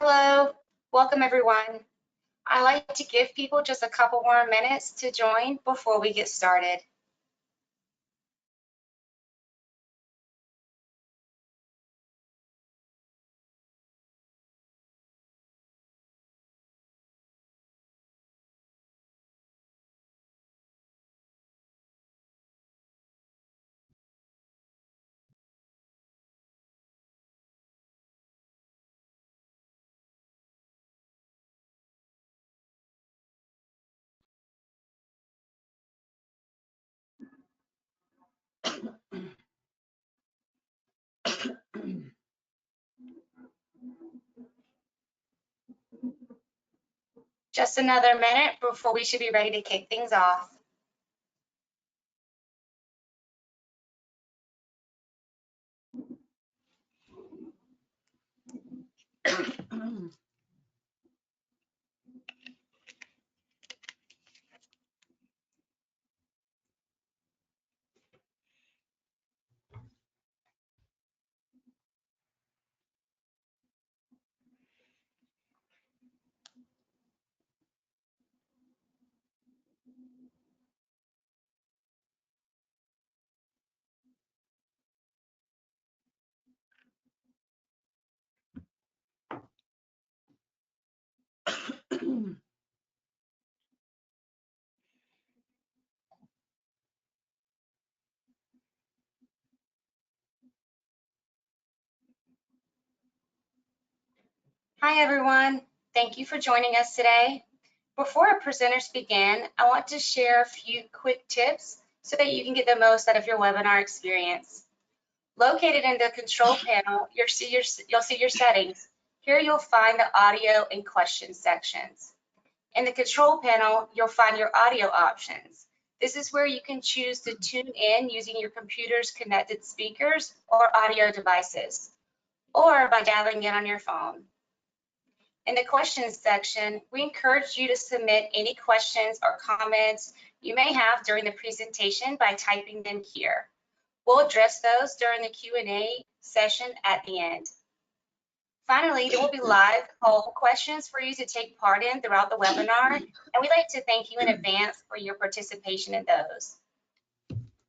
Hello, welcome everyone. I like to give people just a couple more minutes to join before we get started. Just another minute before we should be ready to kick things off. Hi everyone, thank you for joining us today. Before our presenters begin, I want to share a few quick tips so that you can get the most out of your webinar experience. Located in the control panel, you'll see your settings. Here you'll find the audio and questions sections. In the control panel, you'll find your audio options. This is where you can choose to tune in using your computer's connected speakers or audio devices, or by dialing in on your phone. In the questions section, we encourage you to submit any questions or comments you may have during the presentation by typing them here. We'll address those during the Q&A session at the end. Finally, there will be live poll questions for you to take part in throughout the webinar, and we'd like to thank you in advance for your participation in those.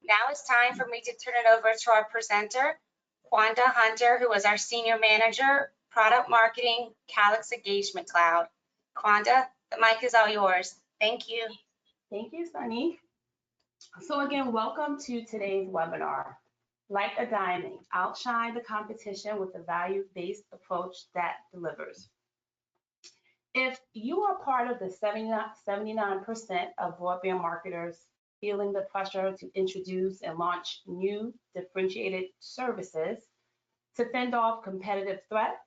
Now it's time for me to turn it over to our presenter, Quanda Hunter, who is our Senior Manager, Product Marketing, Calix Engagement Cloud. Quanda, the mic is all yours. Thank you. Thank you, Sunny. So again, welcome to today's webinar. Like a diamond, outshine the competition with a value-based approach that delivers. If you are part of the 79% of broadband marketers feeling the pressure to introduce and launch new differentiated services to fend off competitive threats,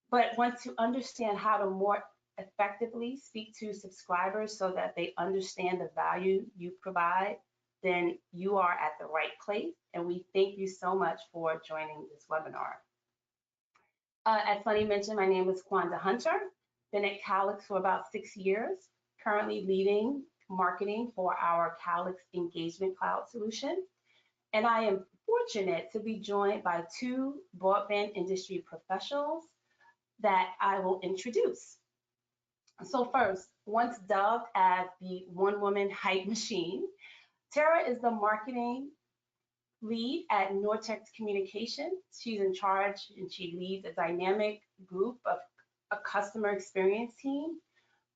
but want to understand how to more effectively speak to subscribers so that they understand the value you provide, then you are at the right place. And we thank you so much for joining this webinar. As Sunny mentioned, my name is Quanda Hunter. Been at Calix for about 6 years, currently leading marketing for our Calix Engagement Cloud solution. And I am fortunate to be joined by two broadband industry professionals that I will introduce. So first, once dubbed as the one-woman hype machine, Tara is the marketing lead at Nortex Communications. She's in charge and she leads a dynamic group of a customer experience team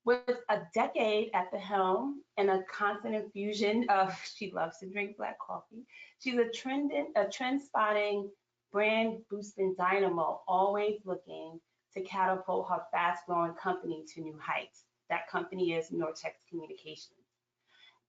with a decade at the helm and a constant infusion of, she loves to drink black coffee. She's a trend spotting, brand boosting dynamo, always looking to catapult her fast growing company to new heights. That company is Nortex Communications.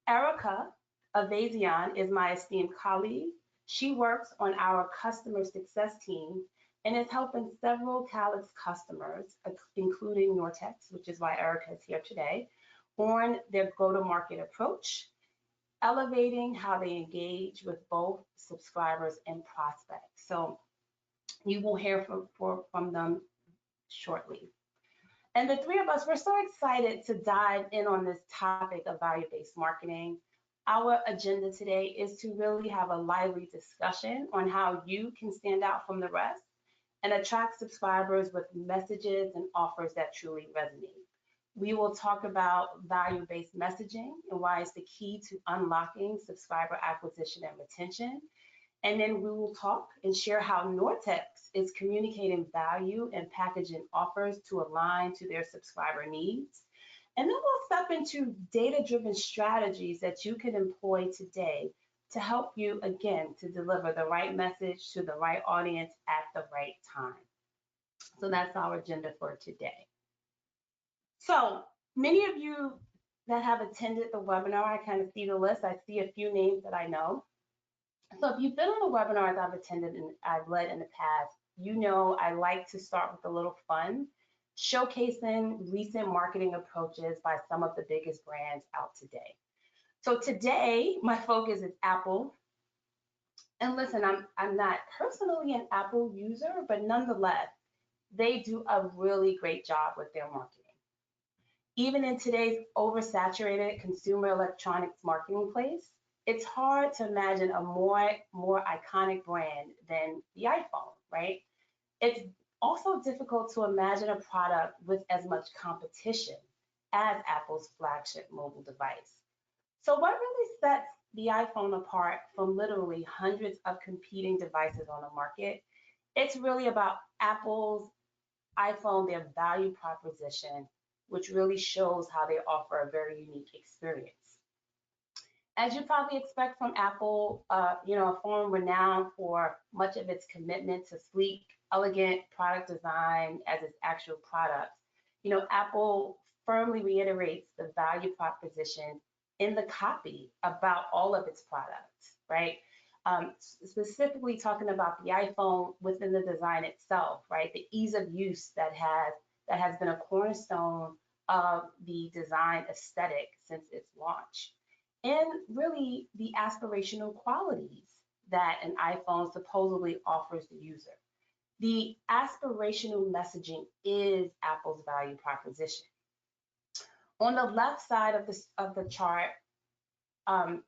Erica Avazian is my esteemed colleague. She works on our customer success team and is helping several Calix customers, including Nortex, which is why Erica is here today, on their go-to-market approach, elevating how they engage with both subscribers and prospects. So you will hear from them shortly. And the three of us, we're so excited to dive in on this topic of value-based marketing. Our agenda today is to really have a lively discussion on how you can stand out from the rest and attract subscribers with messages and offers that truly resonate. We will talk about value-based messaging and why it's the key to unlocking subscriber acquisition and retention. And then we will talk and share how Nortex is communicating value and packaging offers to align to their subscriber needs. And then we'll step into data-driven strategies that you can employ today to help you, again, to deliver the right message to the right audience at the right time. So that's our agenda for today. So many of you that have attended the webinar, I kind of see the list. I see a few names that I know. So if you've been on the webinars I've attended and I've led in the past, you know I like to start with a little fun, showcasing recent marketing approaches by some of the biggest brands out today. So today, my focus is Apple. And listen, I'm not personally an Apple user, but nonetheless, they do a really great job with their marketing. Even in today's oversaturated consumer electronics marketplace, it's hard to imagine a more iconic brand than the iPhone, right? It's also difficult to imagine a product with as much competition as Apple's flagship mobile device. So what really sets the iPhone apart from literally hundreds of competing devices on the market? It's really about Apple's iPhone, their value proposition, which really shows how they offer a very unique experience. As you probably expect from Apple, a phone renowned for much of its commitment to sleek, elegant product design as its actual products. Apple firmly reiterates the value proposition in the copy about all of its products, right? Specifically talking about the iPhone within the design itself, right? The ease of use that has been a cornerstone of the design aesthetic since its launch. And really the aspirational qualities that an iPhone supposedly offers the user. The aspirational messaging is Apple's value proposition. On the left side of the chart,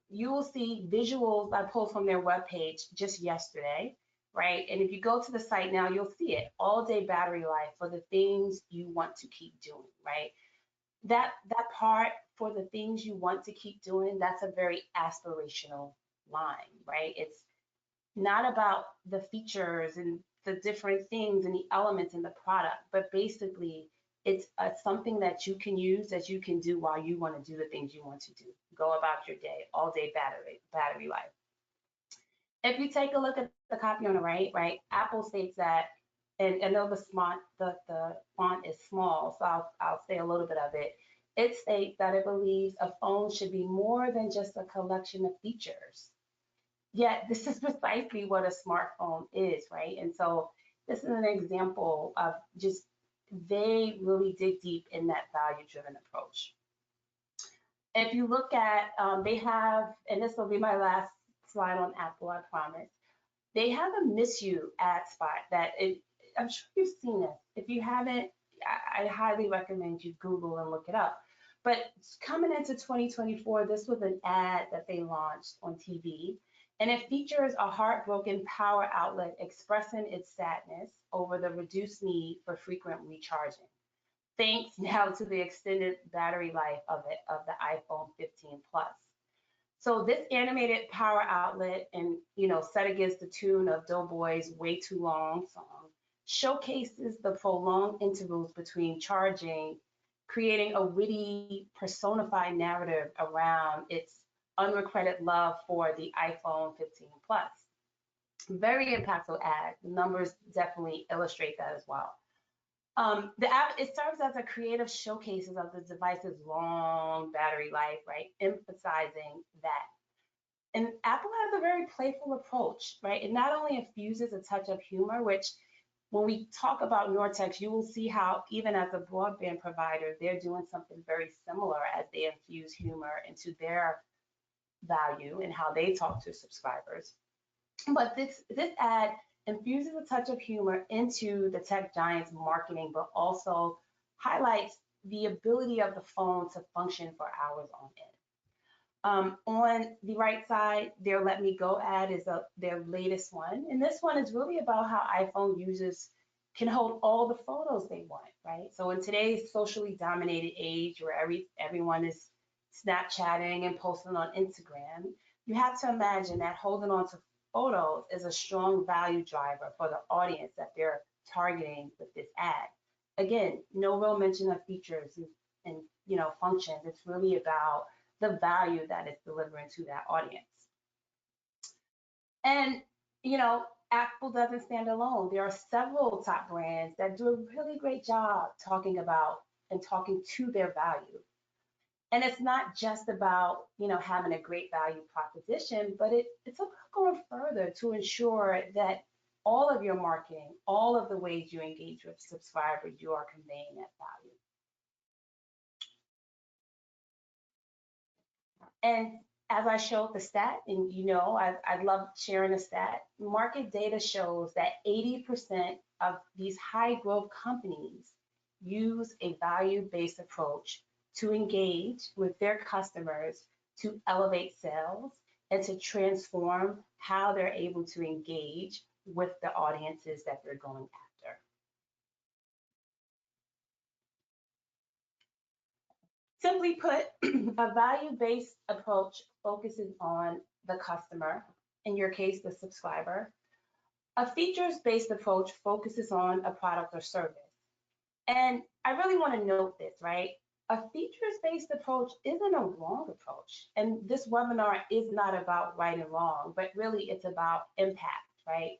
you will see visuals I pulled from their webpage just yesterday, right? And if you go to the site now, you'll see it, all-day battery life for the things you want to keep doing, right? That part for the things you want to keep doing, that's a very aspirational line, right? It's not about the features and the different things and the elements in the product, but basically it's something that you can use, that you can do while you want to do the things you want to do. Go about your day, all day battery life. If you take a look at the copy on the right, Apple states that, and I know the font is small, so I'll say a little bit of it. It states that it believes a phone should be more than just a collection of features. Yet this is precisely what a smartphone is, right? And so this is an example of just they really dig deep in that value-driven approach. If you look at, they have, and this will be my last slide on Apple, I promise. They have a miss you ad spot that I'm sure you've seen this. If you haven't, I highly recommend you Google and look it up. But coming into 2024, this was an ad that they launched on TV, and it features a heartbroken power outlet expressing its sadness over the reduced need for frequent recharging, thanks now to the extended battery life of the iPhone 15 Plus. So this animated power outlet, and set against the tune of Doughboy's "Way Too Long" song, showcases the prolonged intervals between charging, creating a witty, personified narrative around its unrequited love for the iPhone 15 Plus. Very impactful ad. The numbers definitely illustrate that as well. The app, it serves as a creative showcases of the device's long battery life, right? Emphasizing that. And Apple has a very playful approach, right? It not only infuses a touch of humor, which when we talk about Nortex, you will see how even as a broadband provider, they're doing something very similar as they infuse humor into their value and how they talk to subscribers. But this ad infuses a touch of humor into the tech giant's marketing, but also highlights the ability of the phone to function for hours on end. On the right side, their Let Me Go ad is their latest one. And this one is really about how iPhone users can hold all the photos they want, right? So in today's socially dominated age where everyone is Snapchatting and posting on Instagram, you have to imagine that holding on to photos is a strong value driver for the audience that they're targeting with this ad. Again, no real mention of features and functions. It's really about the value that it's delivering to that audience. And Apple doesn't stand alone. There are several top brands that do a really great job talking about and talking to their value. And it's not just about, having a great value proposition, but it's about going further to ensure that all of your marketing, all of the ways you engage with subscribers, you are conveying that value. And as I showed the stat, and I love sharing a stat, market data shows that 80% of these high growth companies use a value-based approach to engage with their customers to elevate sales and to transform how they're able to engage with the audiences that they're going after. Simply put, a value-based approach focuses on the customer, in your case, the subscriber. A features-based approach focuses on a product or service. And I really want to note this, right? A features-based approach isn't a wrong approach. And this webinar is not about right and wrong, but really it's about impact, right?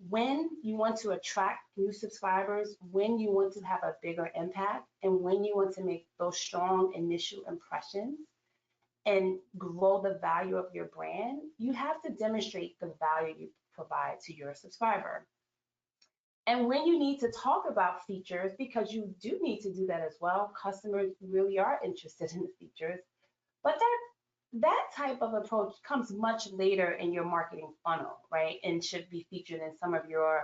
When you want to attract new subscribers, when you want to have a bigger impact, and when you want to make those strong initial impressions and grow the value of your brand, you have to demonstrate the value you provide to your subscriber. And when you need to talk about features, because you do need to do that as well, customers really are interested in the features, but that type of approach comes much later in your marketing funnel, right? And should be featured in some of your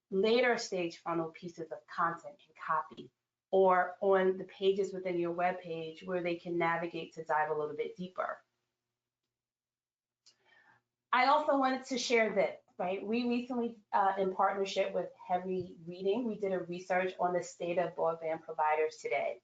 later stage funnel pieces of content and copy, or on the pages within your web page where they can navigate to dive a little bit deeper. I also wanted to share this, right? We recently, in partnership with Heavy Reading, we did a research on the state of broadband providers today.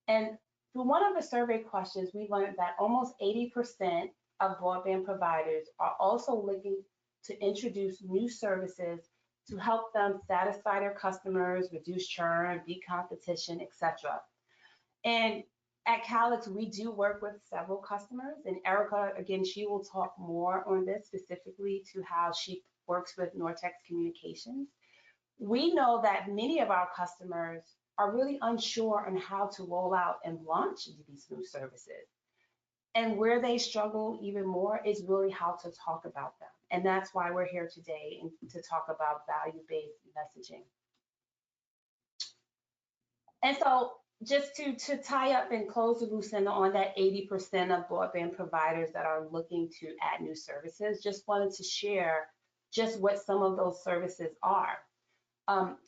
And through one of the survey questions, we learned that almost 80% of broadband providers are also looking to introduce new services to help them satisfy their customers, reduce churn, beat competition, etc. And at Calix, we do work with several customers, and Erica, again, she will talk more on this specifically to how she works with Nortex Communications. We know that many of our customers are really unsure on how to roll out and launch these new services. And where they struggle even more is really how to talk about them. And that's why we're here today to talk about value-based messaging. And so just to tie up and close the loose end on that 80% of broadband providers that are looking to add new services, just wanted to share just what some of those services are.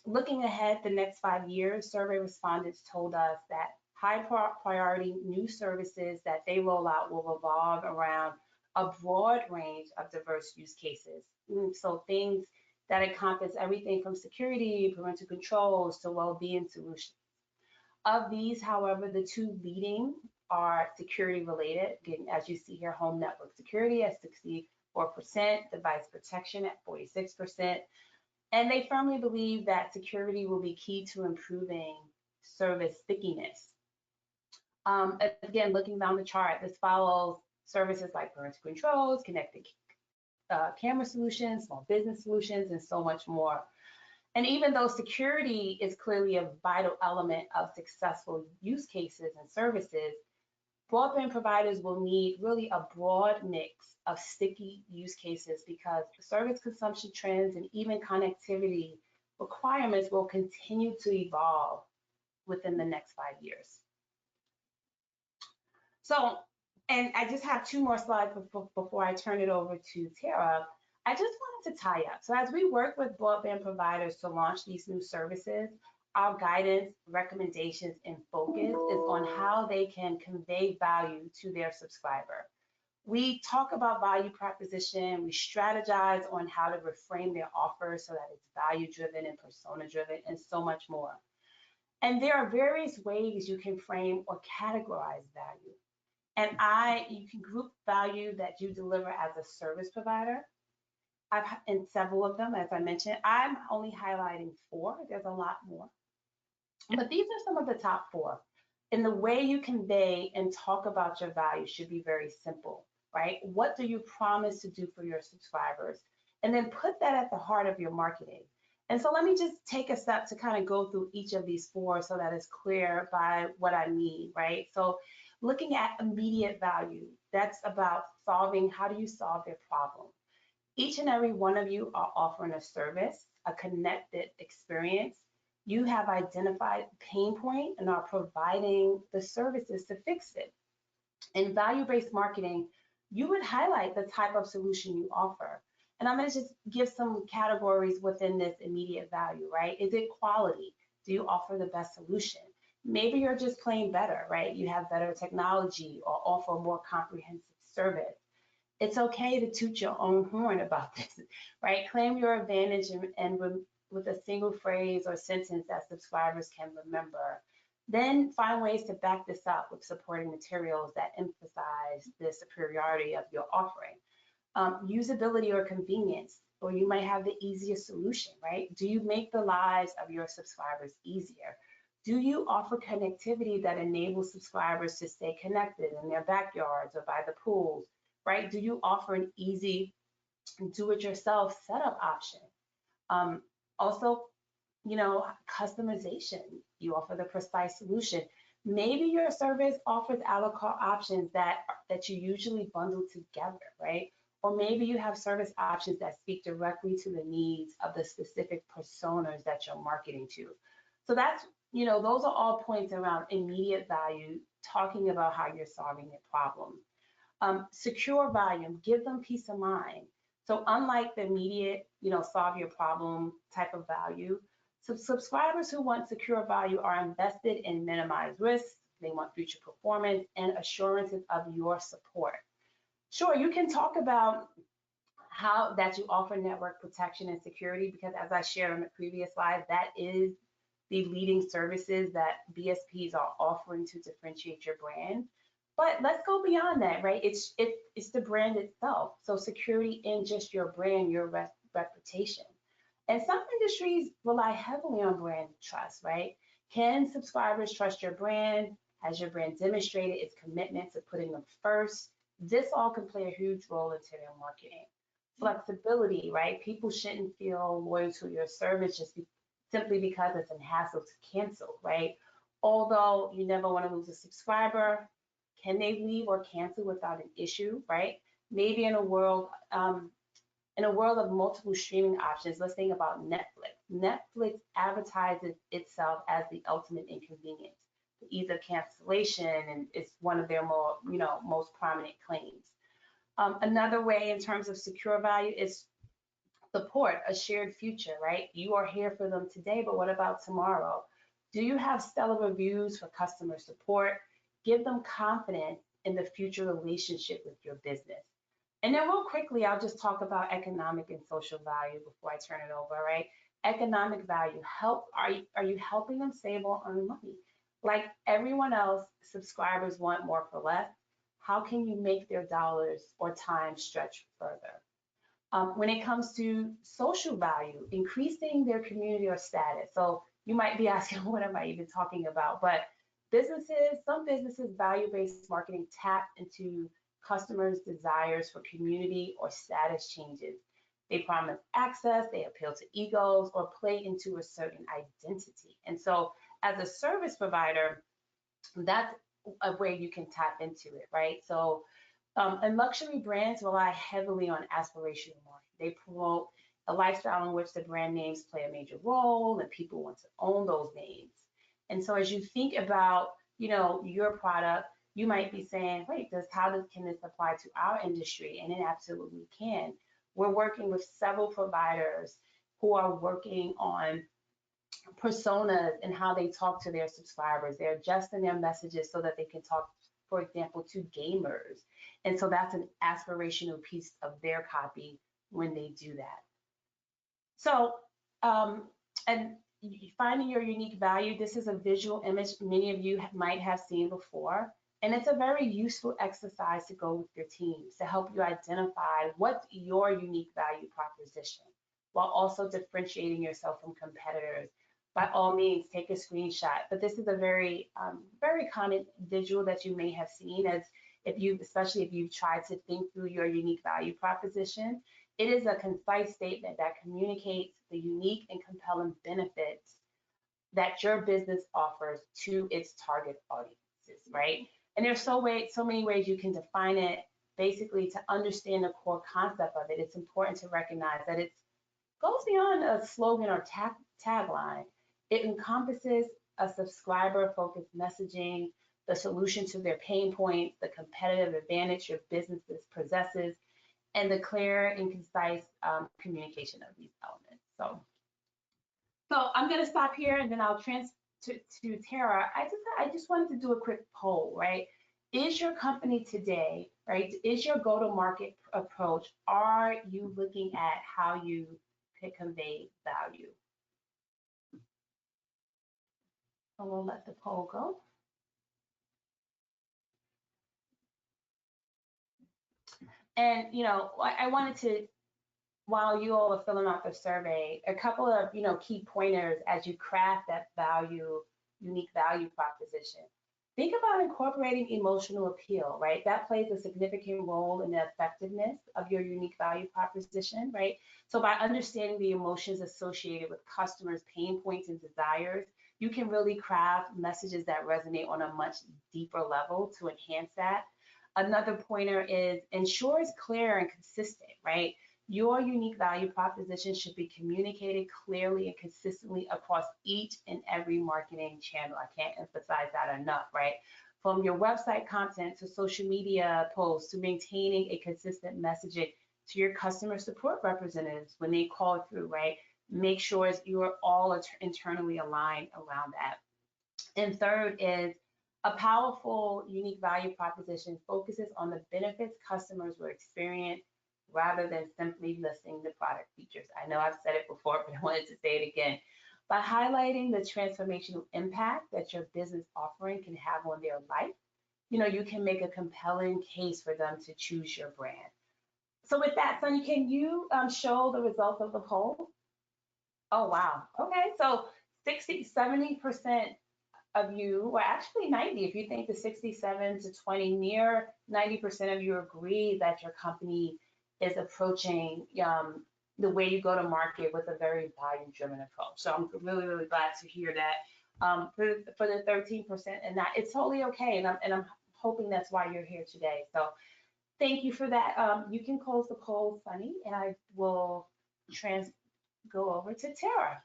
Looking ahead the next 5 years, survey respondents told us that high priority new services that they roll out will revolve around a broad range of diverse use cases. So things that encompass everything from security, parental controls, to well-being solutions. Of these, however, the two leading are security related. Again, as you see here, home network security at 64%, device protection at 46%. And they firmly believe that security will be key to improving service stickiness. Again, looking down the chart, this follows services like parental controls, connected camera solutions, small business solutions, and so much more. And even though security is clearly a vital element of successful use cases and services, broadband providers will need really a broad mix of sticky use cases because service consumption trends and even connectivity requirements will continue to evolve within the next 5 years. So, and I just have 2 more slides before I turn it over to Tara. I just wanted to tie up. So as we work with broadband providers to launch these new services, our guidance, recommendations, and focus is on how they can convey value to their subscriber. We talk about value proposition, we strategize on how to reframe their offer so that it's value driven and persona driven, and so much more. And there are various ways you can frame or categorize value. And you can group value that you deliver as a service provider. In several of them, as I mentioned, I'm only highlighting 4. There's a lot more. But these are some of the top 4. And the way you convey and talk about your value should be very simple, right? What do you promise to do for your subscribers? And then put that at the heart of your marketing. And so let me just take a step to kind of go through each of these 4 so that it's clear by what I mean, right? So looking at immediate value, that's about how do you solve their problem? Each and every one of you are offering a service, a connected experience. You have identified pain point and are providing the services to fix it. In value-based marketing, you would highlight the type of solution you offer. And I'm going to just give some categories within this immediate value, right? Is it quality? Do you offer the best solution? Maybe you're just plain better, right? You have better technology or offer a more comprehensive service. It's okay to toot your own horn about this, right? Claim your advantage and with a single phrase or sentence that subscribers can remember. Then find ways to back this up with supporting materials that emphasize the superiority of your offering. Usability or convenience, or you might have the easiest solution, right? Do you make the lives of your subscribers easier? Do you offer connectivity that enables subscribers to stay connected in their backyards or by the pools, right? Do you offer an easy do-it-yourself setup option? Also, customization. You offer the precise solution. Maybe your service offers a la carte options that you usually bundle together, right? Or maybe you have service options that speak directly to the needs of the specific personas that you're marketing to. So that's, those are all points around immediate value, talking about how you're solving their problem. Secure volume, give them peace of mind. So unlike the immediate, solve your problem type of value, subscribers who want secure value are invested in minimized risks. They want future performance and assurances of your support. Sure, you can talk about how that you offer network protection and security, because as I shared on the previous slide, that is the leading services that BSPs are offering to differentiate your brand. But let's go beyond that, right? It's the brand itself. So security in just your brand, your reputation. And some industries rely heavily on brand trust, right? Can subscribers trust your brand? Has your brand demonstrated its commitment to putting them first? This all can play a huge role into their marketing. Flexibility, right? People shouldn't feel loyal to your service simply because it's a hassle to cancel, right? Although you never want to lose a subscriber, can they leave or cancel without an issue, right? Maybe in a world of multiple streaming options, let's think about Netflix. Netflix advertises itself as the ultimate inconvenience. The ease of cancellation, and it's one of their most prominent claims. Another way in terms of secure value is support, a shared future, right? You are here for them today, but what about tomorrow? Do you have stellar reviews for customer support? Give them confidence in the future relationship with your business. And then real quickly, I'll just talk about economic and social value before I turn it over, right? Economic value, are you helping them save or earn money? Like everyone else, subscribers want more for less. How can you make their dollars or time stretch further? When it comes to social value, increasing their community or status. So you might be asking, what am I even talking about? But some businesses, value-based marketing tap into customers' desires for community or status changes. They promise access, they appeal to egos, or play into a certain identity. And so as a service provider, that's a way you can tap into it, right? So, and luxury brands rely heavily on aspirational marketing. They promote a lifestyle in which the brand names play a major role and people want to own those names. And so as you think about, your product, you might be saying, wait, can this apply to our industry? And it absolutely can. We're working with several providers who are working on personas and how they talk to their subscribers. They're adjusting their messages so that they can talk for example, to gamers. And so that's an aspirational piece of their copy when they do that. So, and finding your unique value, this is a visual image many of you might have seen before. And it's a very useful exercise to go with your teams to help you identify what's your unique value proposition while also differentiating yourself from competitors. By all means, take a screenshot. But this is a very, very common visual that you may have seen as especially if you've tried to think through your unique value proposition. It is a concise statement that communicates the unique and compelling benefits that your business offers to its target audiences, right? And there's so many ways you can define it. Basically, to understand the core concept of it, it's important to recognize that it goes beyond a slogan or tagline. It encompasses a subscriber-focused messaging, the solution to their pain points, the competitive advantage your business possesses, and the clear and concise communication of these elements. So I'm going to stop here and then I'll transfer to Tara. I just wanted to do a quick poll, right? Is your company today, right? Is your go-to-market approach, are you looking at how you could convey value? So we'll let the poll go. And, I wanted to, while you all are filling out the survey, a couple of, key pointers as you craft that unique value proposition. Think about incorporating emotional appeal, right? That plays a significant role in the effectiveness of your unique value proposition, right? So by understanding the emotions associated with customers' pain points and desires, you can really craft messages that resonate on a much deeper level to enhance that. Another pointer is ensure it's clear and consistent, right? Your unique value proposition should be communicated clearly and consistently across each and every marketing channel. I can't emphasize that enough, right? From your website content to social media posts to maintaining a consistent messaging to your customer support representatives when they call through, right? Make sure you are all internally aligned around that. And third is a powerful unique value proposition focuses on the benefits customers will experience rather than simply listing the product features. I know I've said it before, but I wanted to say it again. By highlighting the transformational impact that your business offering can have on their life, you can make a compelling case for them to choose your brand. So with that, Sunny, can you show the results of the poll? Oh, wow. Okay, so 70% of you, or actually 90, if you think the 67 to 20, near 90% of you agree that your company is approaching the way you go to market with a very value-driven approach. So I'm really, really glad to hear that. For the 13%, and that it's totally okay, and I'm hoping that's why you're here today. So thank you for that. You can close the poll, Sunny, and I will go over to Tara.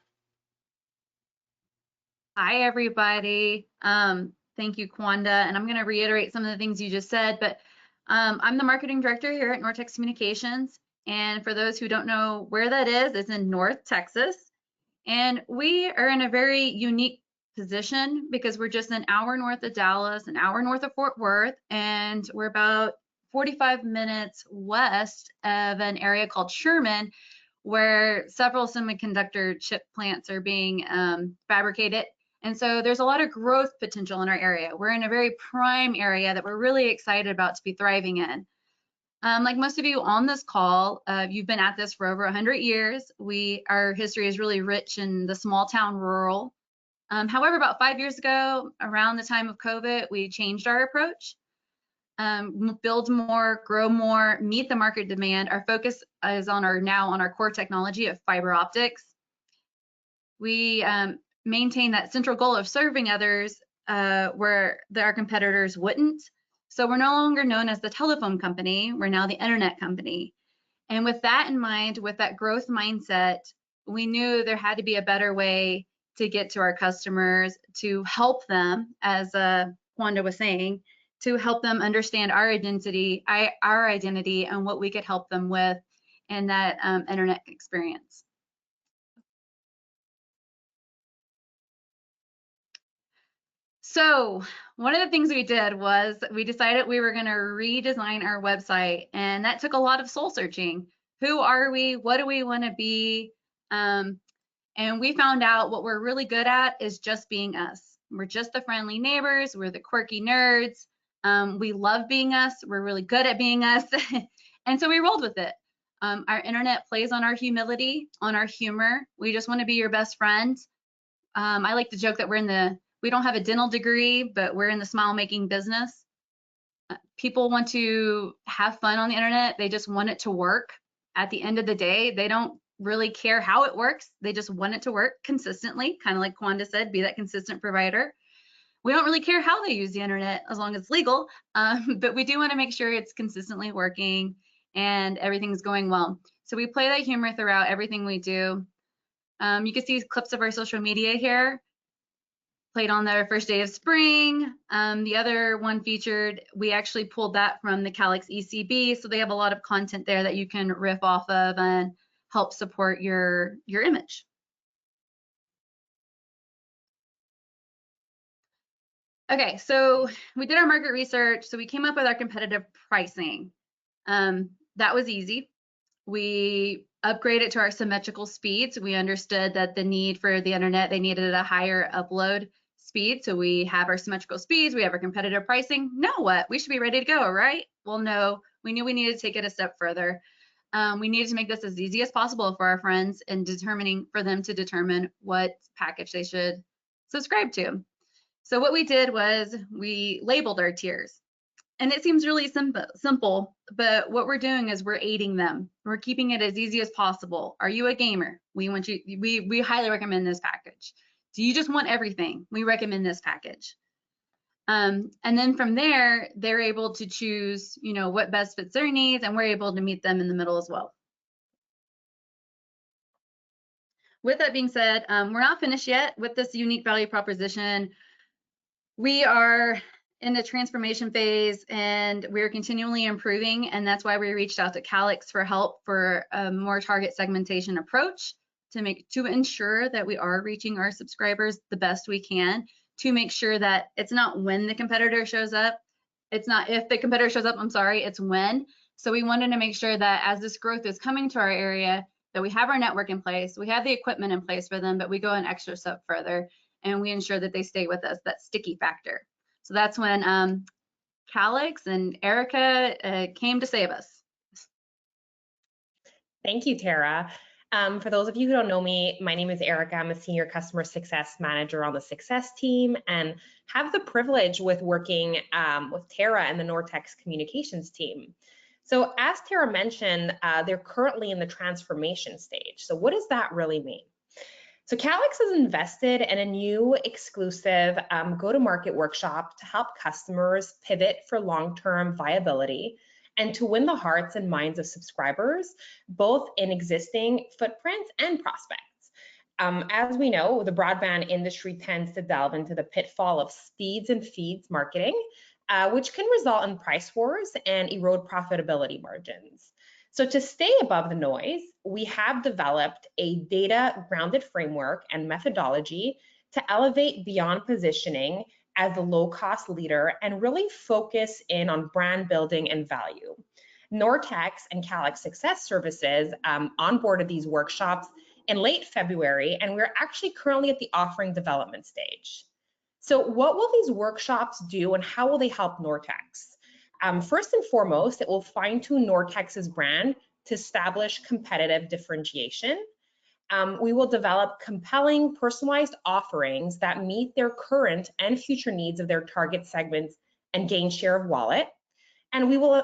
Hi, everybody. Thank you, Kwanda. And I'm going to reiterate some of the things you just said, but I'm the marketing director here at Nortex Communications. And for those who don't know where that is, it's in North Texas. And we are in a very unique position because we're just an hour north of Dallas, an hour north of Fort Worth, and we're about 45 minutes west of an area called Sherman, where several semiconductor chip plants are being fabricated. And so there's a lot of growth potential in our area. We're in a very prime area that we're really excited about to be thriving in. Like most of you on this call, you've been at this for over 100 years. Our history is really rich in the small town rural. However, about 5 years ago, around the time of COVID, we changed our approach. Build more, grow more, meet the market demand. Our focus is on our core technology of fiber optics. We maintain that central goal of serving others where our competitors wouldn't. So we're no longer known as the telephone company, we're now the internet company. And with that in mind, with that growth mindset, we knew there had to be a better way to get to our customers, to help them, as Kwanda was saying, to help them understand our identity and what we could help them with in that internet experience. So one of the things we did was we decided we were going to redesign our website, and that took a lot of soul searching. Who are we? What do we want to be? And we found out what we're really good at is just being us. We're just the friendly neighbors. We're the quirky nerds. We love being us. We're really good at being us. And so we rolled with it. Our internet plays on our humility, on our humor. We just want to be your best friend. I like to joke that we don't have a dental degree, but we're in the smile making business. People want to have fun on the internet. They just want it to work. At the end of the day, they don't really care how it works. They just want it to work consistently, kind of like Kwanda said, be that consistent provider. We don't really care how they use the internet as long as it's legal, but we do want to make sure it's consistently working and everything's going well. So we play that humor throughout everything we do. You can see clips of our social media here. Played on their first day of spring. The other one featured, we actually pulled that from the Calix ECB, so they have a lot of content there that you can riff off of and help support your image. Okay, so we did our market research, so we came up with our competitive pricing. That was easy. We upgraded to our symmetrical speeds. We understood that the need for the internet, they needed a higher upload speed. So we have our symmetrical speeds, we have our competitive pricing. Now what? We should be ready to go, right? Well, no, we knew we needed to take it a step further. We needed to make this as easy as possible for our friends and for them to determine what package they should subscribe to. So what we did was we labeled our tiers. And it seems really simple, but what we're doing is we're aiding them. We're keeping it as easy as possible. Are you a gamer? We highly recommend this package. Do you just want everything? We recommend this package. And then from there, they're able to choose, what best fits their needs, and we're able to meet them in the middle as well. With that being said, we're not finished yet with this unique value proposition. We are in the transformation phase and we're continually improving, and that's why we reached out to Calix for help for a more target segmentation approach to ensure that we are reaching our subscribers the best we can, to make sure that it's not when the competitor shows up, it's not if the competitor shows up, I'm sorry, it's when. So we wanted to make sure that as this growth is coming to our area, that we have our network in place, we have the equipment in place for them, but we go an extra step further and we ensure that they stay with us, that sticky factor. So that's when Calix and Erica came to save us. Thank you, Tara. For those of you who don't know me, my name is Erica. I'm a senior customer success manager on the success team and have the privilege with working with Tara and the Nortex communications team. So as Tara mentioned, they're currently in the transformation stage. So what does that really mean? So Calix has invested in a new exclusive go-to-market workshop to help customers pivot for long-term viability and to win the hearts and minds of subscribers, both in existing footprints and prospects. As we know, the broadband industry tends to delve into the pitfall of speeds and feeds marketing, which can result in price wars and erode profitability margins. So to stay above the noise, we have developed a data-grounded framework and methodology to elevate beyond positioning as the low-cost leader and really focus in on brand building and value. Nortex and Calix Success Services onboarded these workshops in late February, and we're actually currently at the offering development stage. So what will these workshops do and how will they help Nortex? First and foremost, it will fine-tune Nortex's brand to establish competitive differentiation. We will develop compelling, personalized offerings that meet their current and future needs of their target segments and gain share of wallet. And we will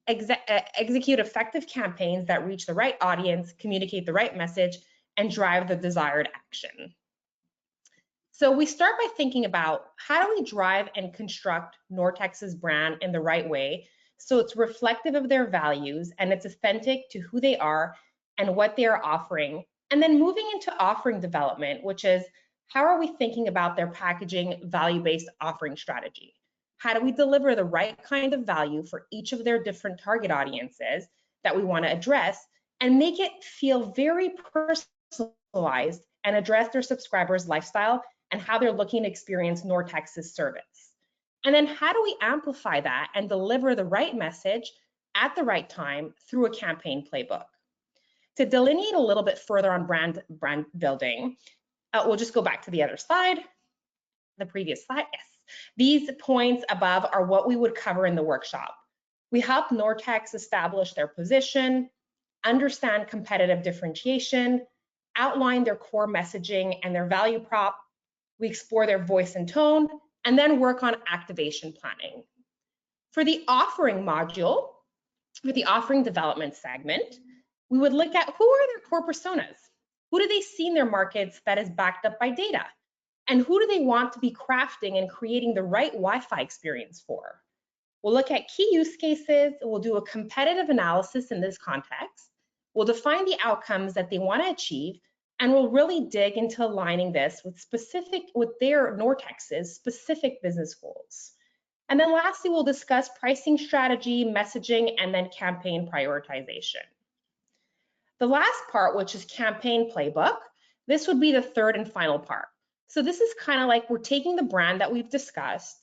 execute effective campaigns that reach the right audience, communicate the right message, and drive the desired action. So we start by thinking about how do we drive and construct Nortex's brand in the right way so it's reflective of their values and it's authentic to who they are and what they are offering. And then moving into offering development, which is how are we thinking about their packaging value-based offering strategy? How do we deliver the right kind of value for each of their different target audiences that we want to address and make it feel very personalized and address their subscribers' lifestyle and how they're looking to experience Nortex's service. And then how do we amplify that and deliver the right message at the right time through a campaign playbook? To delineate a little bit further on brand building, we'll just go back to the other slide, the previous slide, yes. These points above are what we would cover in the workshop. We help Nortex establish their position, understand competitive differentiation, outline their core messaging and their value prop. We explore their voice and tone, and then work on activation planning. For the offering module, for the offering development segment, we would look at who are their core personas? Who do they see in their markets that is backed up by data? And who do they want to be crafting and creating the right Wi-Fi experience for? We'll look at key use cases. We'll do a competitive analysis in this context. We'll define the outcomes that they want to achieve, and we'll really dig into aligning this with their Nortex's specific business goals. And then lastly, we'll discuss pricing strategy, messaging, and then campaign prioritization. The last part, which is campaign playbook, this would be the third and final part. So this is kind of like we're taking the brand that we've discussed,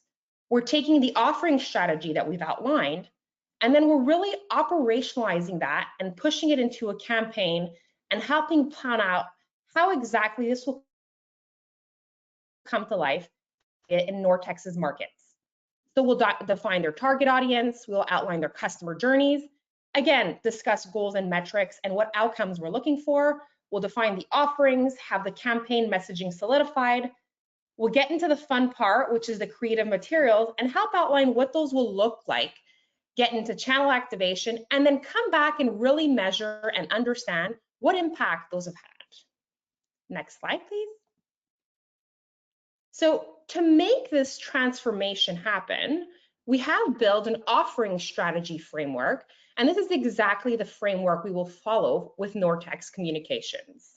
we're taking the offering strategy that we've outlined, and then we're really operationalizing that and pushing it into a campaign and helping plan out how exactly this will come to life in Nortex's markets. So we'll define their target audience, we'll outline their customer journeys, again, discuss goals and metrics and what outcomes we're looking for. We'll define the offerings, have the campaign messaging solidified. We'll get into the fun part, which is the creative materials, and help outline what those will look like, get into channel activation, and then come back and really measure and understand what impact those have had. Next slide, please. So to make this transformation happen, we have built an offering strategy framework, and this is exactly the framework we will follow with Nortex Communications.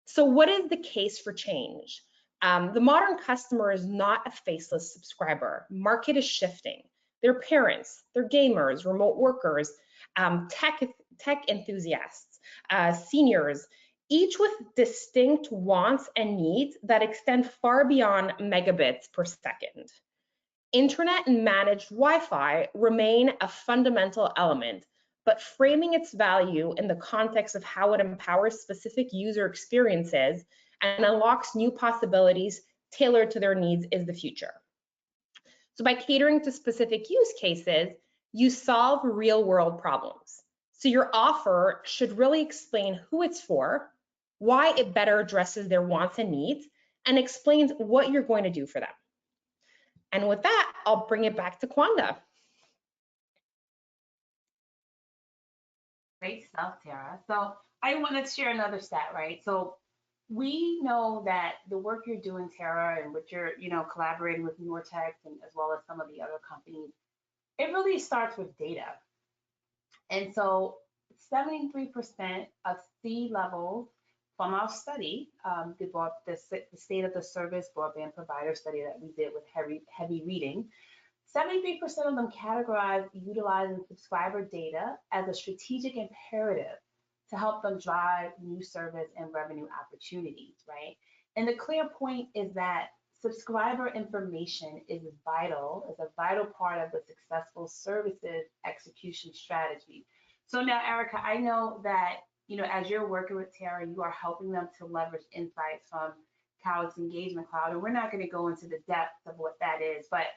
So what is the case for change? The modern customer is not a faceless subscriber. Market is shifting. They're parents, they're gamers, remote workers, tech enthusiasts, seniors, each with distinct wants and needs that extend far beyond megabits per second. Internet and managed Wi-Fi remain a fundamental element, but framing its value in the context of how it empowers specific user experiences and unlocks new possibilities tailored to their needs is the future. So by catering to specific use cases, you solve real-world problems. So your offer should really explain who it's for, why it better addresses their wants and needs, and explains what you're going to do for them. And with that, I'll bring it back to Kwanda. Great stuff, Tara. So I want to share another stat, right? So we know that the work you're doing, Tara, and what you're, collaborating with Nortex and as well as some of the other companies, it really starts with data. And so 73% of C-levels from our study, the state of the service broadband provider study that we did with heavy reading, 73% of them categorize utilizing subscriber data as a strategic imperative to help them drive new service and revenue opportunities, right? And the clear point is that subscriber information is a vital part of the successful services execution strategy. So now, Erica, I know that, as you're working with Tara, you are helping them to leverage insights from Calix Engagement Cloud, and we're not going to go into the depth of what that is, but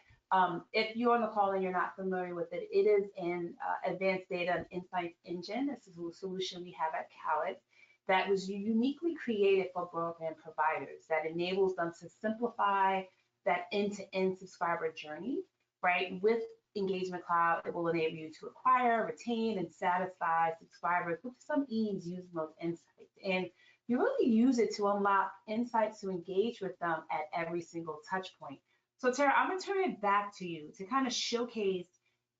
if you're on the call and you're not familiar with it, it is an advanced data and insights engine. This is a solution we have at Calix that was uniquely created for broadband providers that enables them to simplify that end-to-end subscriber journey, right? With Engagement Cloud, it will enable you to acquire, retain, and satisfy subscribers with some ease using those insights. And you really use it to unlock insights to engage with them at every single touch point. So Tara, I'm gonna turn it back to you to kind of showcase,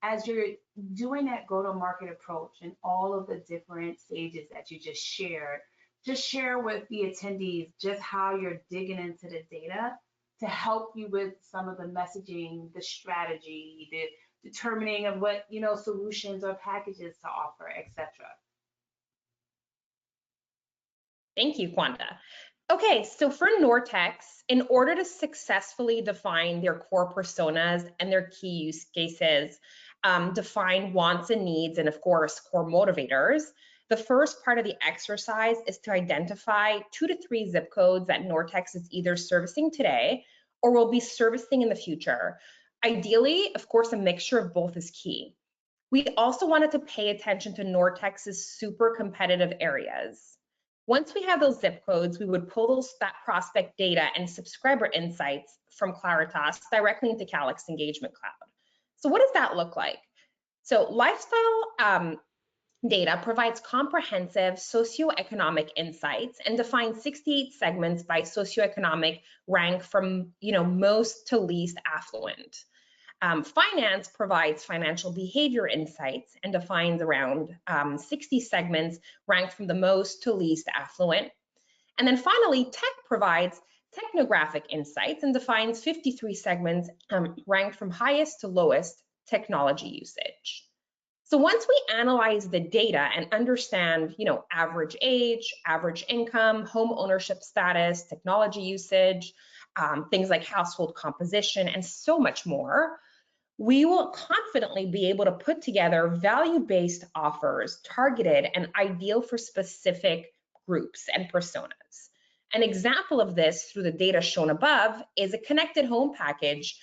as you're doing that go-to-market approach and all of the different stages that you just share with the attendees just how you're digging into the data to help you with some of the messaging, the strategy, the determining of what, solutions or packages to offer, etc. Thank you, Kwanda. Okay, so for Nortex, in order to successfully define their core personas and their key use cases, define wants and needs, and of course, core motivators, the first part of the exercise is to identify 2 to 3 zip codes that Nortex is either servicing today or will be servicing in the future. Ideally, of course, a mixture of both is key. We also wanted to pay attention to Nortex's super competitive areas. Once we have those zip codes, we would pull that prospect data and subscriber insights from Claritas directly into Calix Engagement Cloud. So what does that look like? So lifestyle data provides comprehensive socioeconomic insights and defines 68 segments by socioeconomic rank from most to least affluent. Finance provides financial behavior insights and defines around 60 segments ranked from the most to least affluent. And then finally, tech provides technographic insights and defines 53 segments ranked from highest to lowest technology usage. So once we analyze the data and understand, average age, average income, home ownership status, technology usage, things like household composition, and so much more, we will confidently be able to put together value-based offers targeted and ideal for specific groups and personas. An example of this through the data shown above is a connected home package,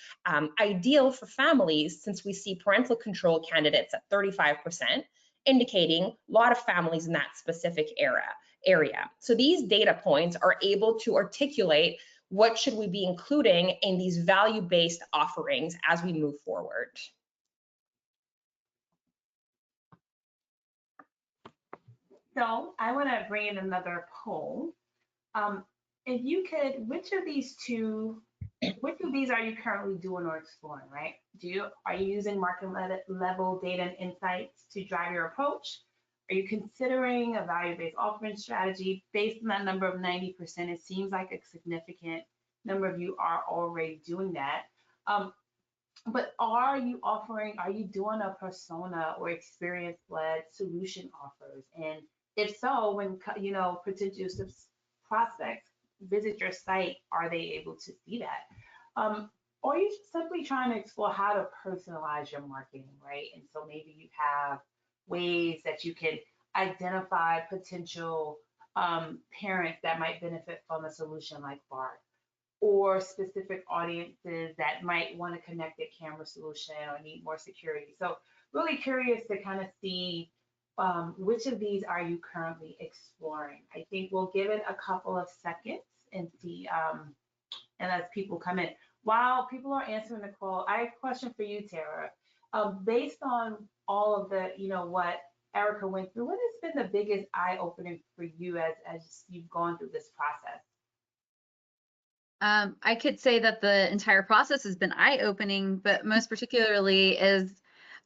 ideal for families since we see parental control candidates at 35%, indicating a lot of families in that specific area. So these data points are able to articulate what should we be including in these value-based offerings as we move forward. So I want to bring in another poll. If you could, which of these are you currently doing or exploring, right? Are you using market level data and insights to drive your approach? Are you considering a value-based offering strategy? Based on that number of 90%, it seems like a significant number of you are already doing that. But are you doing a persona or experience-led solution offers? And if so, when potential prospects visit your site, are they able to see that? Or are you simply trying to explore how to personalize your marketing, right? And so maybe you have ways that you can identify potential parents that might benefit from a solution like BART, or specific audiences that might want a connected camera solution or need more security. So really curious to kind of see which of these are you currently exploring. I think we'll give it a couple of seconds and see, and as people come in. While people are answering the call, I have a question for you, Tara. Based on all of the, what Erica went through, what has been the biggest eye-opening for you as you've gone through this process? I could say that the entire process has been eye-opening, but most particularly is,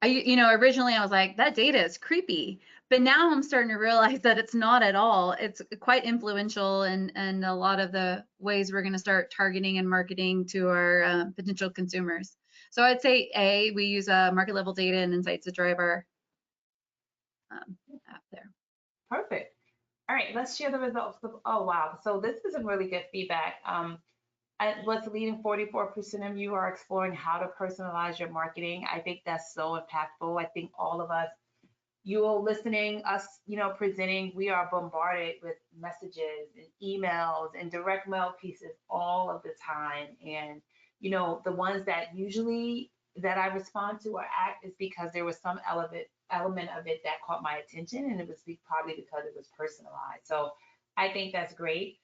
originally I was like, that data is creepy, but now I'm starting to realize that it's not at all. It's quite influential in a lot of the ways we're going to start targeting and marketing to our potential consumers. So I'd say we use market level data and insights to drive our app there. Perfect. All right, let's share the results. Oh, wow. So this is some really good feedback. What's leading 44% of you are exploring how to personalize your marketing. I think that's so impactful. I think all of us, you all listening, us, presenting, we are bombarded with messages and emails and direct mail pieces all of the time. And, the ones that usually that I respond to or act is because there was some element of it that caught my attention, and it was probably because it was personalized. So I think that's great.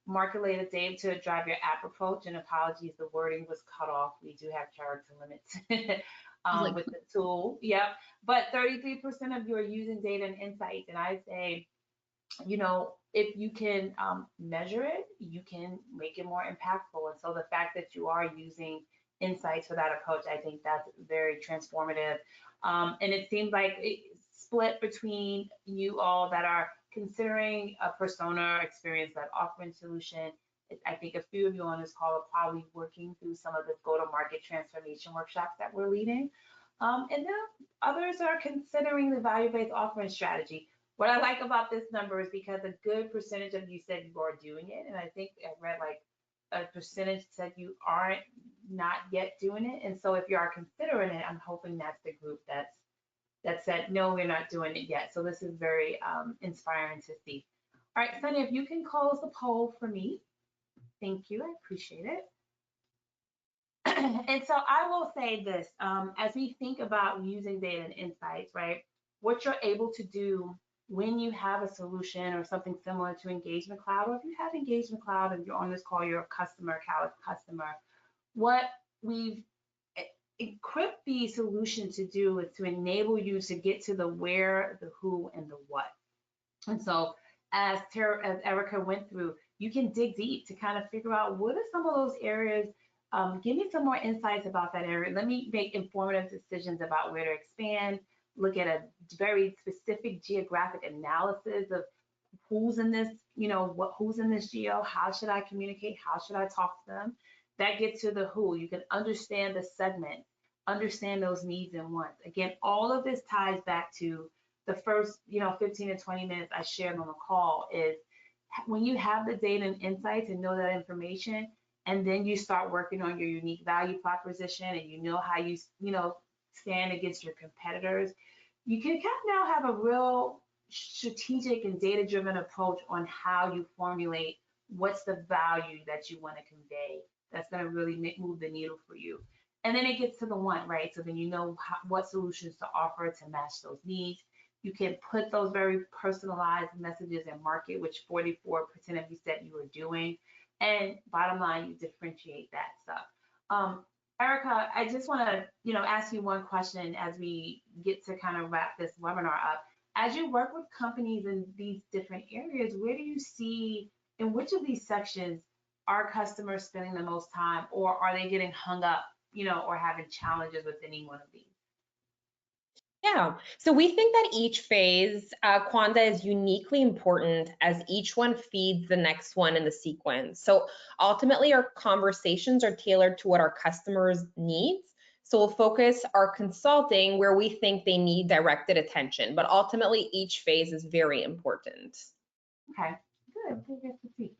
Market-related data to drive your app approach, and apologies, the wording was cut off. We do have character limits with the tool. Yep. But 33% of you are using data and insights. And I say, if you can measure it, you can make it more impactful. And so the fact that you are using insights for that approach, I think that's very transformative. And it seems like it's split between you all that are considering a persona experience-led offering solution. I think a few of you on this call are probably working through some of the go-to-market transformation workshops that we're leading. And then others are considering the value-based offering strategy. What I like about this number is because a good percentage of you said you are doing it, and I think I read like a percentage said you aren't not yet doing it. And so if you are considering it, I'm hoping that's the group that said no, we're not doing it yet. So this is very inspiring to see. All right, Sunny, if you can close the poll for me, thank you. I appreciate it. And so I will say this, as we think about using data and insights, right? What you're able to do when you have a solution or something similar to Engagement Cloud, or if you have Engagement Cloud and you're on this call, you're a customer, Calix customer, what we've equipped the solution to do is to enable you to get to the where, the who, and the what. And so as Erica went through, you can dig deep to kind of figure out what are some of those areas. Give me some more insights about that area. Let me make informative decisions about where to expand, look at a very specific geographic analysis of who's in this, who's in this geo, how should I communicate, how should I talk to them? That gets to the who. You can understand the segment, understand those needs and wants. Again, all of this ties back to the first, 15 to 20 minutes I shared on the call is when you have the data and insights and know that information, and then you start working on your unique value proposition and you know how you stand against your competitors, you can now have a real strategic and data-driven approach on how you formulate what's the value that you want to convey that's going to really move the needle for you. And then it gets to the want, right? So then you know what solutions to offer to match those needs. You can put those very personalized messages in market, which 44% of you said you were doing. And bottom line, you differentiate that stuff. Erica, I just want to, ask you one question as we get to kind of wrap this webinar up. As you work with companies in these different areas, where do you see, in which of these sections are customers spending the most time, or are they getting hung up, or having challenges with any one of these? Yeah, so we think that each phase, Kwanda, is uniquely important as each one feeds the next one in the sequence. So ultimately, our conversations are tailored to what our customers' needs. So we'll focus our consulting where we think they need directed attention, but ultimately each phase is very important. Okay, good. Good to see.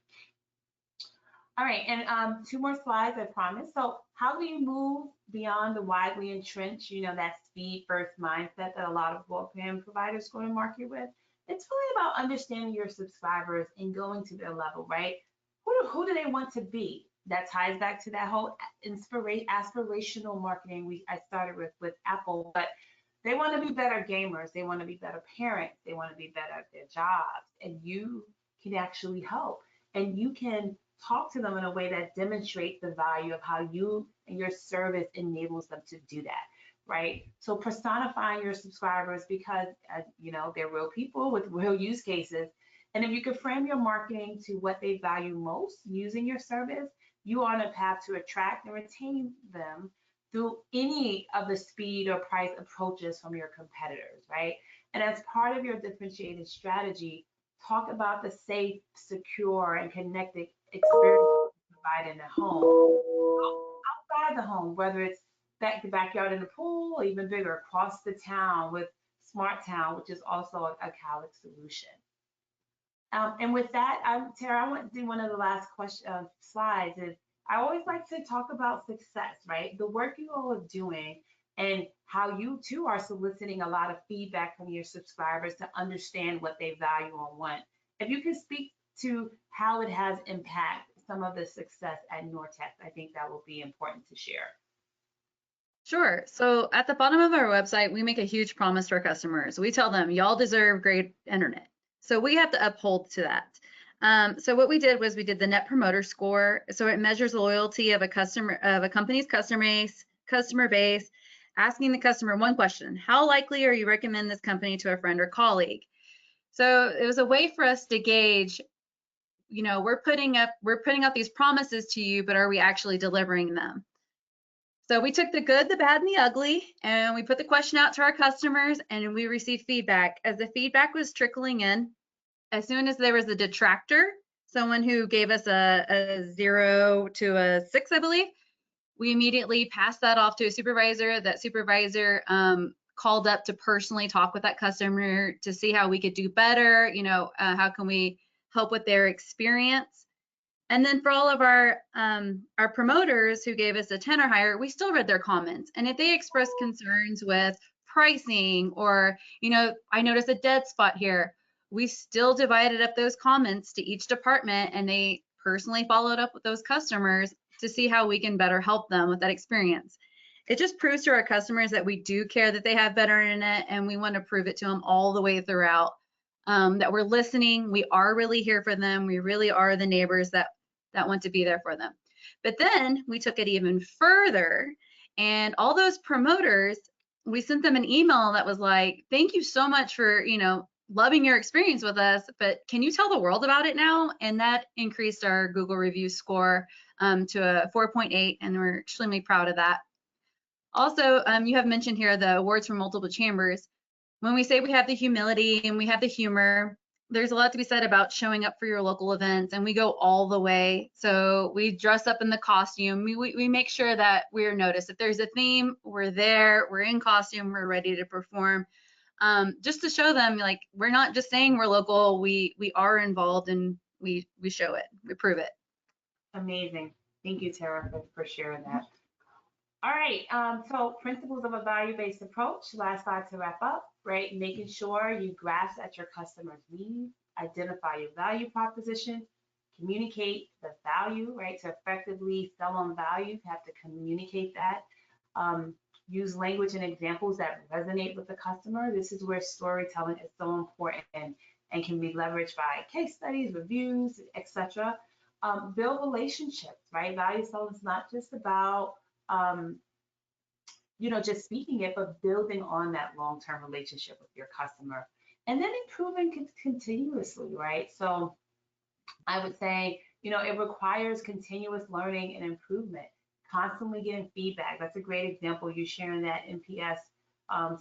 All right, and 2 more slides, I promise. So how do you move beyond the widely entrenched, that speed first mindset that a lot of broadband providers go to market with? It's really about understanding your subscribers and going to their level, right? Who do they want to be? That ties back to that whole aspirational marketing I started with Apple, but they want to be better gamers. They want to be better parents. They want to be better at their jobs, and you can actually help. And you can talk to them in a way that demonstrates the value of how you and your service enables them to do that, right? So personifying your subscribers, because they're real people with real use cases. And if you can frame your marketing to what they value most using your service, you are on a path to attract and retain them through any of the speed or price approaches from your competitors, right? And as part of your differentiated strategy, talk about the safe, secure, and connected experience you provide in the home, outside the home, whether it's the backyard in the pool, or even bigger, across the town with Smart Town, which is also a Calix solution. And with that, Tara, I want to do one of the last slides. Is I always like to talk about success, right? The work you all are doing and how you too are soliciting a lot of feedback from your subscribers to understand what they value and want. If you can speak to how it has impacted some of the success at Nortex, I think that will be important to share. Sure. So at the bottom of our website, we make a huge promise to our customers. We tell them, y'all deserve great internet. So we have to uphold to that. So what we did was we did the Net Promoter Score. So it measures the loyalty of a company's customer base, asking the customer one question: how likely are you recommend this company to a friend or colleague? So it was a way for us to gauge, we're putting out these promises to you, but are we actually delivering them? So we took the good, the bad, and the ugly, and we put the question out to our customers, and we received feedback. As the feedback was trickling in, as soon as there was a detractor, someone who gave us a 0 to a 6, I believe, we immediately passed that off to a supervisor. That supervisor called up to personally talk with that customer to see how we could do better, how can we help with their experience. And then for all of our promoters who gave us a 10 or higher, we still read their comments. And if they expressed concerns with pricing or, I noticed a dead spot here, we still divided up those comments to each department, and they personally followed up with those customers to see how we can better help them with that experience. It just proves to our customers that we do care that they have better internet, and we want to prove it to them all the way throughout, that we're listening. We are really here for them. We really are the neighbors that want to be there for them. But then we took it even further, and all those promoters, we sent them an email that was like, thank you so much for, loving your experience with us, but can you tell the world about it now? And that increased our Google review score to a 4.8, and we're extremely proud of that. Also, you have mentioned here the awards from multiple chambers. When we say we have the humility and we have the humor, there's a lot to be said about showing up for your local events, and we go all the way. So we dress up in the costume. We make sure that we're noticed. If there's a theme, we're there, we're in costume, we're ready to perform. Just to show them, like, we're not just saying we're local, we are involved, and we show it, we prove it. Amazing. Thank you, Tara, for sharing that. All right, so principles of a value-based approach, last slide to wrap up, right? Making sure you grasp at your customer's needs, identify your value proposition, communicate the value, right? To effectively sell on value, you have to communicate that. Use language and examples that resonate with the customer. This is where storytelling is so important and can be leveraged by case studies, reviews, etc. Build relationships, right? Value selling is not just about just speaking it, but building on that long-term relationship with your customer, and then improving continuously, right? So I would say, it requires continuous learning and improvement, constantly getting feedback. That's a great example. You sharing that NPS,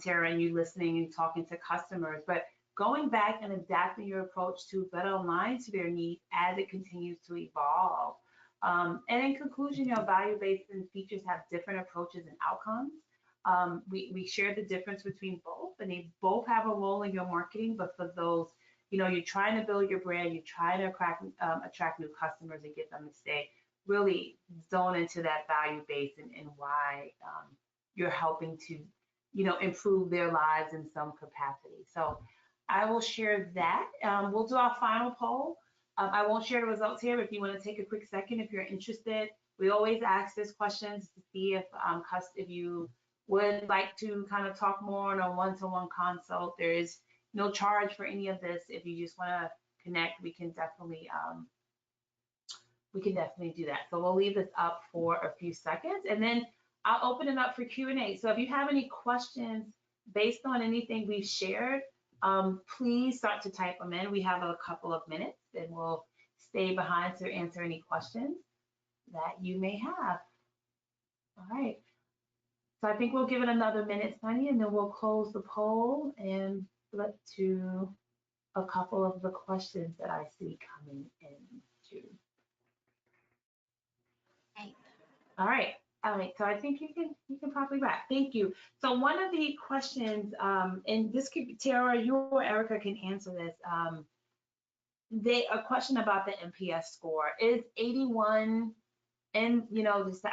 Tara, and you listening and talking to customers, but going back and adapting your approach to better align to their needs as it continues to evolve. And in conclusion, value-based and features have different approaches and outcomes. We share the difference between both, and they both have a role in your marketing. But for those, you're trying to build your brand, you're trying to attract new customers and get them to stay, really zone into that value base and why you're helping to, improve their lives in some capacity. So I will share that. We'll do our final poll. I won't share the results here, but if you want to take a quick second, if you're interested, we always ask this questions to see if you would like to kind of talk more on a one-to-one consult. There is no charge for any of this. If you just want to connect, we can definitely do that. So we'll leave this up for a few seconds, and then I'll open it up for Q&A. So if you have any questions based on anything we've shared, please start to type them in. We have a couple of minutes, and we'll stay behind to answer any questions that you may have. All right. So I think we'll give it another minute, Sunny, and then we'll close the poll and flip to a couple of the questions that I see coming in too. All right. So I think you can probably wrap. Thank you. So one of the questions, and this could be Tara, you or Erica can answer this. A question about the NPS score. Is 81, and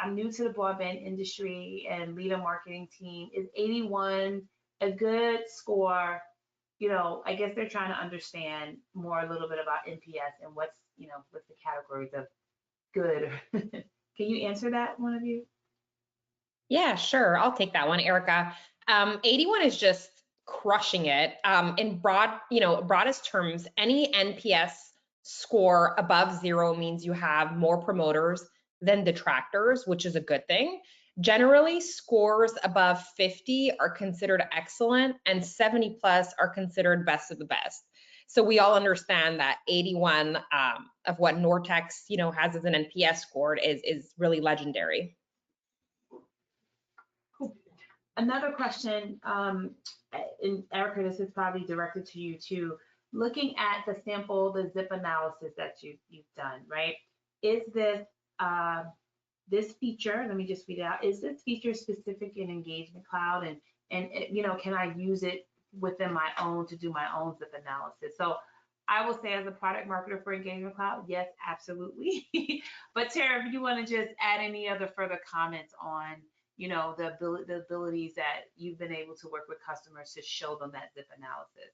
I'm new to the broadband industry and lead a marketing team. Is 81 a good score? I guess they're trying to understand more a little bit about NPS and what's the categories of good. Can you answer that, one of you? Yeah, sure. I'll take that one, Erica. 81 is just crushing it. In broadest terms, any NPS score above 0 means you have more promoters than detractors, which is a good thing. Generally, scores above 50 are considered excellent, and 70 plus are considered best of the best. So we all understand that 81 of what Nortex, has as an NPS score is really legendary. Cool. Another question, and Erica, this is probably directed to you too. Looking at the sample, the zip analysis that you've done, right? Is this this feature? Let me just read it out. Is this feature specific in Engagement Cloud, and And can I use it within my own to do my own zip analysis? So I will say, as a product marketer for Engagement Cloud, yes, absolutely. But Tara, if you want to just add any other further comments on, the abilities that you've been able to work with customers to show them that zip analysis.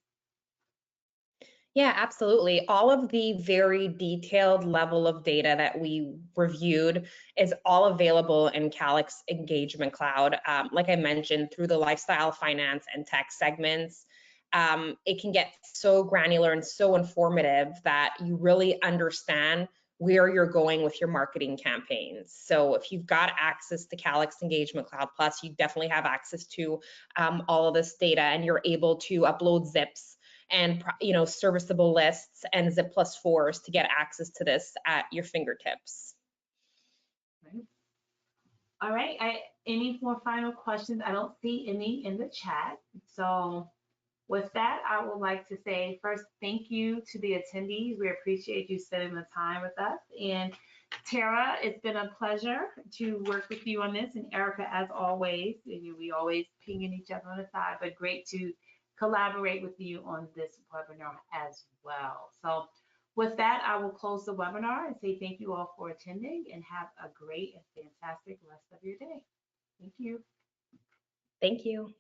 Yeah, absolutely. All of the very detailed level of data that we reviewed is all available in Calix Engagement Cloud. Like I mentioned, through the lifestyle, finance, and tech segments, it can get so granular and so informative that you really understand where you're going with your marketing campaigns. So if you've got access to Calix Engagement Cloud Plus, you definitely have access to all of this data, and you're able to upload zips and serviceable lists and zip plus 4s to get access to this at your fingertips. Right. All right. Any more final questions? I don't see any in the chat. So with that, I would like to say first, thank you to the attendees. We appreciate you spending the time with us. And Tara, it's been a pleasure to work with you on this. And Erica, as always, we always pinging each other on the side, but great to collaborate with you on this webinar as well. So with that, I will close the webinar and say thank you all for attending, and have a great and fantastic rest of your day. Thank you. Thank you.